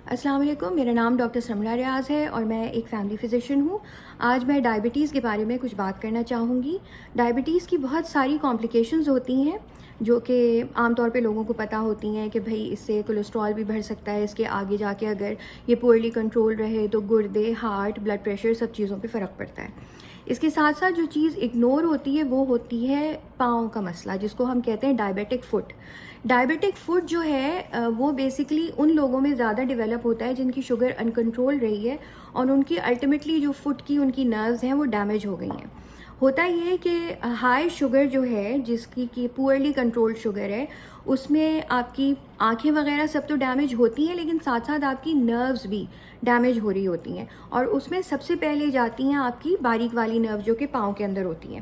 السلام علیکم، میرا نام ڈاکٹر سمرا ریاض ہے اور میں ایک فیملی فزیشین ہوں۔ آج میں ڈائبٹیز کے بارے میں کچھ بات کرنا چاہوں گی۔ ڈائبٹیز کی بہت ساری کمپلیکیشنز ہوتی ہیں جو کہ عام طور پہ لوگوں کو پتہ ہوتی ہیں کہ بھئی اس سے کولیسٹرول بھی بڑھ سکتا ہے، اس کے آگے جا کے اگر یہ پورلی کنٹرول رہے تو گردے، ہارٹ، بلڈ پریشر سب چیزوں پہ فرق پڑتا ہے۔ اس کے ساتھ ساتھ جو چیز اگنور ہوتی ہے وہ ہوتی ہے پاؤں کا مسئلہ، جس کو ہم کہتے ہیں ڈائبیٹک فٹ۔ ڈائبیٹک فٹ جو ہے وہ بیسیکلی ان لوگوں میں زیادہ ڈیولپ ہوتا ہے جن کی شوگر ان کنٹرول رہی ہے اور ان کی الٹیمیٹلی جو فٹ کی ان کی نروز ہیں وہ ڈیمیج ہو گئی ہیں۔ ہوتا یہ ہے کہ ہائی شوگر جو ہے، جس کی پورلی کنٹرول شوگر ہے، اس میں آپ کی آنکھیں وغیرہ سب تو ڈیمیج ہوتی ہیں، لیکن ساتھ ساتھ آپ کی نروز بھی ڈیمیج ہو رہی ہوتی ہیں، اور اس میں سب سے پہلے جاتی ہیں آپ کی باریک والی نرو جو کہ پاؤں کے اندر ہوتی ہیں۔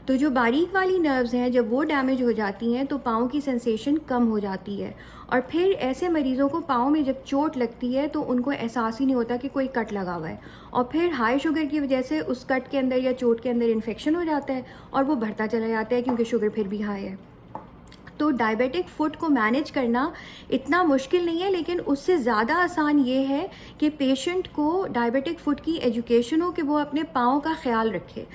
تو جو باریک والی نروز ہیں جب وہ ڈیمیج ہو جاتی ہیں تو پاؤں کی سینسیشن کم ہو جاتی ہے، اور پھر ایسے مریضوں کو پاؤں میں جب چوٹ لگتی ہے تو ان کو احساس ہی نہیں ہوتا کہ کوئی کٹ لگا ہوا ہے، اور پھر ہائی شوگر کی وجہ سے اس کٹ کے اندر یا چوٹ کے اندر انفیکشن ہو جاتا ہے اور وہ بڑھتا چلا جاتا ہے کیونکہ شوگر پھر بھی ہائی ہے۔ تو ڈائبیٹک فٹ کو مینیج کرنا اتنا مشکل نہیں ہے، لیکن اس سے زیادہ آسان یہ ہے کہ پیشنٹ کو ڈائبیٹک فٹ کی ایجوکیشن ہو کہ وہ اپنے پاؤں کا خیال رکھے۔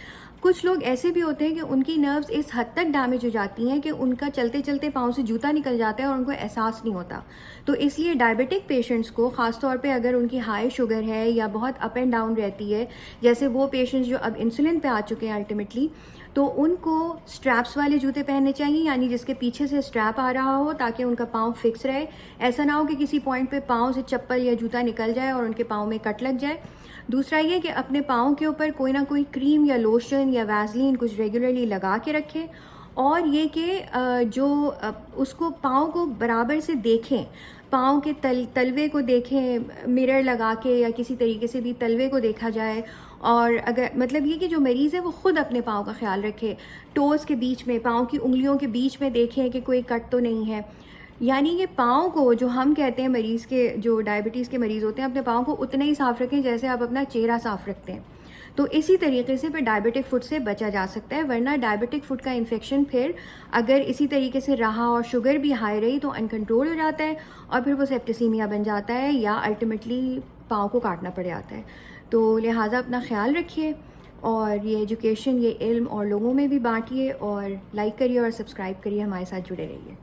کچھ لوگ ایسے بھی ہوتے ہیں کہ ان کی نروز اس حد تک ڈیمیج ہو جاتی ہیں کہ ان کا چلتے چلتے پاؤں سے جوتا نکل جاتا ہے اور ان کو احساس نہیں ہوتا۔ تو اس لیے ڈائبیٹک پیشنٹس کو خاص طور پہ اگر ان کی ہائی شوگر ہے یا بہت اپ اینڈ ڈاؤن رہتی ہے، جیسے وہ پیشنٹس جو اب انسولن پہ آ چکے ہیں الٹیمیٹلی، تو ان کو سٹریپس والے جوتے پہننے چاہیے، یعنی جس کے پیچھے سے سٹریپ آ رہا ہو تاکہ ان کا پاؤں فکس رہے۔ ایسا نہ ہو کہ کسی پوائنٹ پہ پاؤں سے چپل یا جوتا نکل جائے اور ان کے پاؤں میں کٹ لگ جائے۔ دوسرا یہ کہ اپنے پاؤں کے اوپر کوئی نہ کوئی کریم یا لوشن یا ویزلین کچھ ریگولرلی لگا کے رکھیں، اور یہ کہ اس کو پاؤں کو برابر سے دیکھیں، پاؤں کے تلوے کو دیکھیں، مرر لگا کے یا کسی طریقے سے بھی تلوے کو دیکھا جائے، اور اگر مطلب یہ کہ جو مریض ہے وہ خود اپنے پاؤں کا خیال رکھے، ٹوز کے بیچ میں، پاؤں کی انگلیوں کے بیچ میں دیکھیں کہ کوئی کٹ تو نہیں ہے۔ یعنی یہ پاؤں کو، جو ہم کہتے ہیں مریض کے، جو ڈائبٹیز کے مریض ہوتے ہیں، اپنے پاؤں کو اتنا ہی صاف رکھیں جیسے آپ اپنا چہرہ صاف رکھتے ہیں۔ تو اسی طریقے سے پھر ڈائبٹک فٹ سے بچا جا سکتا ہے، ورنہ ڈائبٹک فٹ کا انفیکشن پھر اگر اسی طریقے سے رہا اور شوگر بھی ہائی رہی تو انکنٹرول ہو جاتا ہے، اور پھر وہ سیپٹیسیمیا بن جاتا ہے یا الٹیمیٹلی پاؤں کو کاٹنا پڑ جاتا ہے۔ تو لہٰذا اپنا خیال رکھیے، اور یہ ایجوکیشن، یہ علم اور لوگوں میں بھی بانٹیے، اور لائک کریے اور سبسکرائب کریے، ہمارے ساتھ جڑے رہیے۔